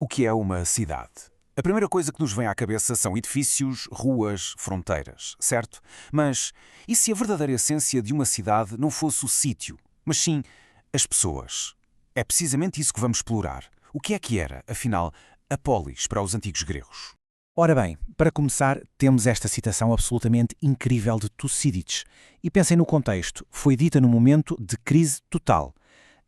O que é uma cidade? A primeira coisa que nos vem à cabeça são edifícios, ruas, fronteiras, certo? Mas e se a verdadeira essência de uma cidade não fosse o sítio, mas sim as pessoas? É precisamente isso que vamos explorar. O que era, afinal, a polis para os antigos gregos? Ora bem, para começar, temos esta citação absolutamente incrível de Tucídides. E pensem no contexto, foi dita num momento de crise total.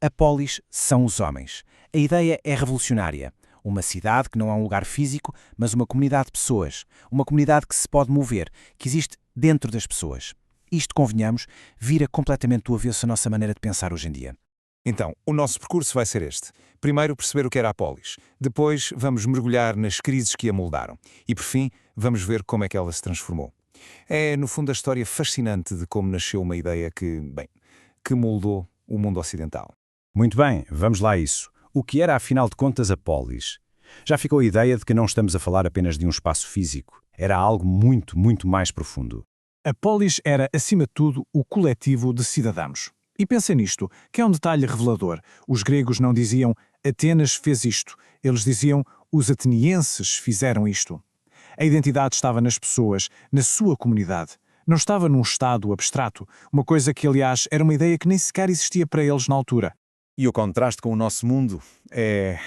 A polis são os homens. A ideia é revolucionária. Uma cidade que não é um lugar físico, mas uma comunidade de pessoas. Uma comunidade que se pode mover, que existe dentro das pessoas. Isto, convenhamos, vira completamente do avesso a nossa maneira de pensar hoje em dia. Então, o nosso percurso vai ser este. Primeiro, perceber o que era a polis. Depois, vamos mergulhar nas crises que a moldaram. E, por fim, vamos ver como é que ela se transformou. É, no fundo, a história fascinante de como nasceu uma ideia que moldou o mundo ocidental. Muito bem, vamos lá a isso. O que era, afinal de contas, a polis? Já ficou a ideia de que não estamos a falar apenas de um espaço físico. Era algo muito, muito mais profundo. A polis era, acima de tudo, o coletivo de cidadãos. E pensem nisto, que é um detalhe revelador. Os gregos não diziam Atenas fez isto, eles diziam os atenienses fizeram isto. A identidade estava nas pessoas, na sua comunidade. Não estava num estado abstrato, uma coisa que, aliás, era uma ideia que nem sequer existia para eles na altura. E o contraste com o nosso mundo é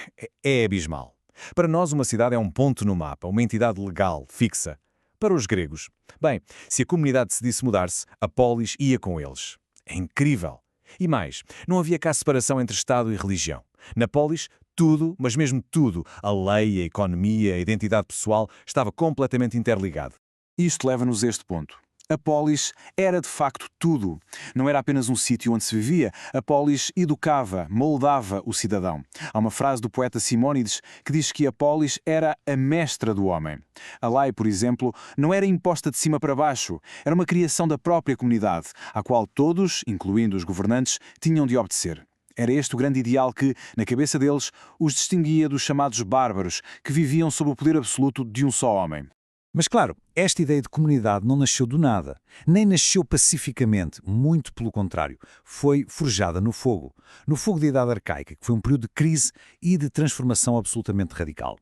abismal. Para nós, uma cidade é um ponto no mapa, uma entidade legal, fixa. Para os gregos, bem, se a comunidade decidisse mudar-se, a polis ia com eles. É incrível. E mais, não havia cá separação entre Estado e religião. Na polis, tudo, mas mesmo tudo, a lei, a economia, a identidade pessoal, estava completamente interligado. Isto leva-nos a este ponto. A polis era de facto tudo. Não era apenas um sítio onde se vivia. A polis educava, moldava o cidadão. Há uma frase do poeta Simónides que diz que a polis era a mestra do homem. A lei, por exemplo, não era imposta de cima para baixo. Era uma criação da própria comunidade, à qual todos, incluindo os governantes, tinham de obedecer. Era este o grande ideal que, na cabeça deles, os distinguia dos chamados bárbaros, que viviam sob o poder absoluto de um só homem. Mas claro, esta ideia de comunidade não nasceu do nada, nem nasceu pacificamente, muito pelo contrário, foi forjada no fogo da Idade Arcaica, que foi um período de crise e de transformação absolutamente radical.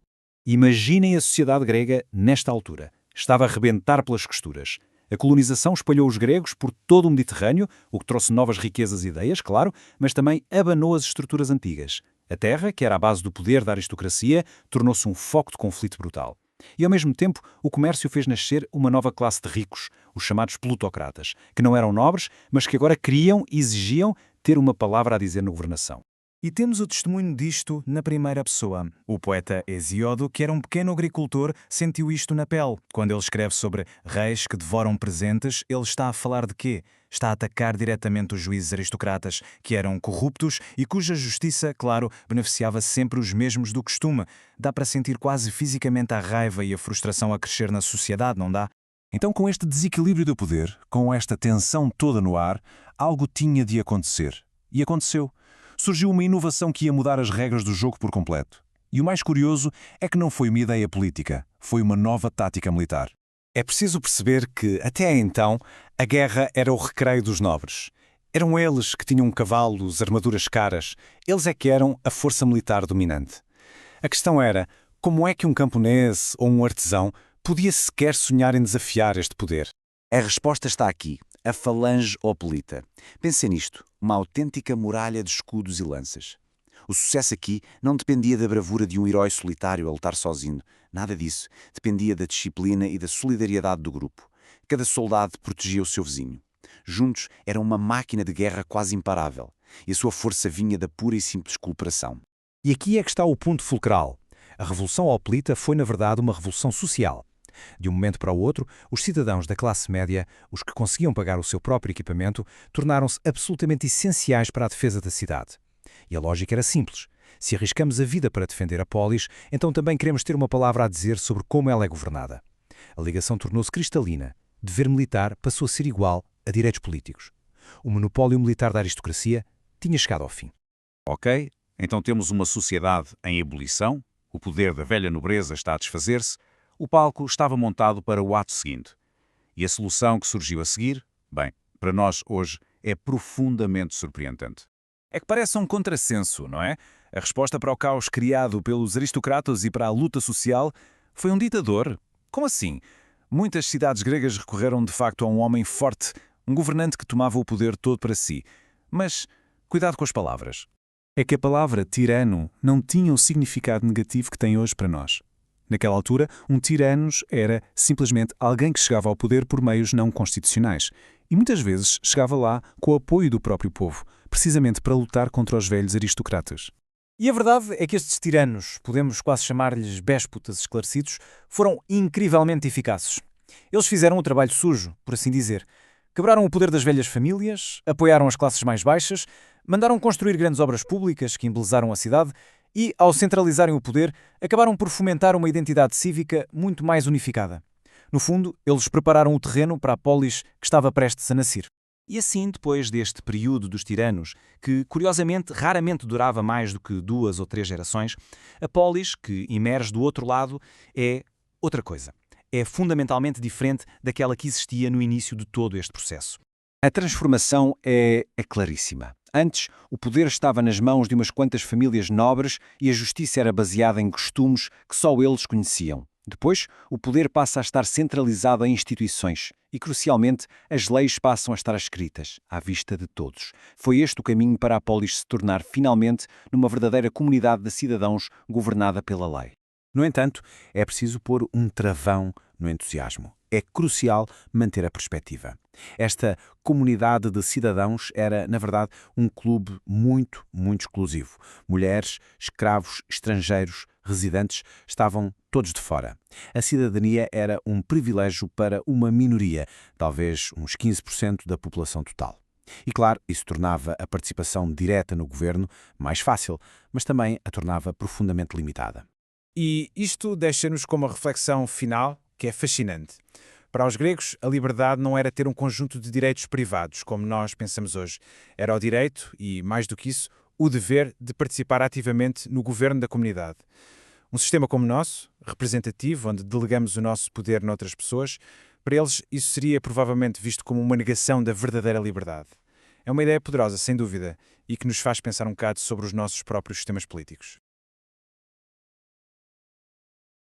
Imaginem a sociedade grega nesta altura. Estava a rebentar pelas costuras. A colonização espalhou os gregos por todo o Mediterrâneo, o que trouxe novas riquezas e ideias, claro, mas também abanou as estruturas antigas. A terra, que era a base do poder da aristocracia, tornou-se um foco de conflito brutal. E, ao mesmo tempo, o comércio fez nascer uma nova classe de ricos, os chamados plutocratas, que não eram nobres, mas que agora queriam e exigiam ter uma palavra a dizer na governação. E temos o testemunho disto na primeira pessoa. O poeta Hesíodo, que era um pequeno agricultor, sentiu isto na pele. Quando ele escreve sobre reis que devoram presentes, ele está a falar de quê? Está a atacar diretamente os juízes aristocratas, que eram corruptos e cuja justiça, claro, beneficiava sempre os mesmos do costume. Dá para sentir quase fisicamente a raiva e a frustração a crescer na sociedade, não dá? Então, com este desequilíbrio do poder, com esta tensão toda no ar, algo tinha de acontecer. E aconteceu. Surgiu uma inovação que ia mudar as regras do jogo por completo. E o mais curioso é que não foi uma ideia política, foi uma nova tática militar. É preciso perceber que, até então, a guerra era o recreio dos nobres. Eram eles que tinham cavalos, armaduras caras. Eles é que eram a força militar dominante. A questão era, como é que um camponês ou um artesão podia sequer sonhar em desafiar este poder? A resposta está aqui, a falange hoplita. Pensem nisto, uma autêntica muralha de escudos e lanças. O sucesso aqui não dependia da bravura de um herói solitário a lutar sozinho. Nada disso. Dependia da disciplina e da solidariedade do grupo. Cada soldado protegia o seu vizinho. Juntos eram uma máquina de guerra quase imparável. E a sua força vinha da pura e simples cooperação. E aqui é que está o ponto fulcral. A Revolução Hoplita foi, na verdade, uma revolução social. De um momento para o outro, os cidadãos da classe média, os que conseguiam pagar o seu próprio equipamento, tornaram-se absolutamente essenciais para a defesa da cidade. E a lógica era simples. Se arriscamos a vida para defender a polis, então também queremos ter uma palavra a dizer sobre como ela é governada. A ligação tornou-se cristalina. Dever militar passou a ser igual a direitos políticos. O monopólio militar da aristocracia tinha chegado ao fim. Ok, então temos uma sociedade em ebulição, o poder da velha nobreza está a desfazer-se, o palco estava montado para o ato seguinte. E a solução que surgiu a seguir, bem, para nós hoje é profundamente surpreendente. É que parece um contrassenso, não é? A resposta para o caos criado pelos aristocratas e para a luta social foi um ditador. Como assim? Muitas cidades gregas recorreram de facto a um homem forte, um governante que tomava o poder todo para si. Mas cuidado com as palavras. É que a palavra tirano não tinha o significado negativo que tem hoje para nós. Naquela altura, um tiranos era simplesmente alguém que chegava ao poder por meios não constitucionais. E muitas vezes chegava lá com o apoio do próprio povo, precisamente para lutar contra os velhos aristocratas. E a verdade é que estes tiranos, podemos quase chamar-lhes déspotas esclarecidos, foram incrivelmente eficazes. Eles fizeram o trabalho sujo, por assim dizer. Quebraram o poder das velhas famílias, apoiaram as classes mais baixas, mandaram construir grandes obras públicas que embelezaram a cidade e, ao centralizarem o poder, acabaram por fomentar uma identidade cívica muito mais unificada. No fundo, eles prepararam o terreno para a polis que estava prestes a nascer. E assim, depois deste período dos tiranos, que curiosamente raramente durava mais do que 2 ou 3 gerações, a polis, que emerge do outro lado, é outra coisa. É fundamentalmente diferente daquela que existia no início de todo este processo. A transformação é claríssima. Antes, o poder estava nas mãos de umas quantas famílias nobres e a justiça era baseada em costumes que só eles conheciam. Depois, o poder passa a estar centralizado em instituições e, crucialmente, as leis passam a estar escritas, à vista de todos. Foi este o caminho para a polis se tornar, finalmente, numa verdadeira comunidade de cidadãos governada pela lei. No entanto, é preciso pôr um travão no entusiasmo. É crucial manter a perspectiva. Esta comunidade de cidadãos era, na verdade, um clube muito, muito exclusivo. Mulheres, escravos, estrangeiros, residentes estavam todos de fora. A cidadania era um privilégio para uma minoria, talvez uns 15% da população total. E claro, isso tornava a participação direta no governo mais fácil, mas também a tornava profundamente limitada. E isto deixa-nos com uma reflexão final que é fascinante. Para os gregos, a liberdade não era ter um conjunto de direitos privados, como nós pensamos hoje. Era o direito, e mais do que isso, o dever de participar ativamente no governo da comunidade. Um sistema como o nosso, representativo, onde delegamos o nosso poder noutras pessoas, para eles isso seria provavelmente visto como uma negação da verdadeira liberdade. É uma ideia poderosa, sem dúvida, e que nos faz pensar um bocado sobre os nossos próprios sistemas políticos.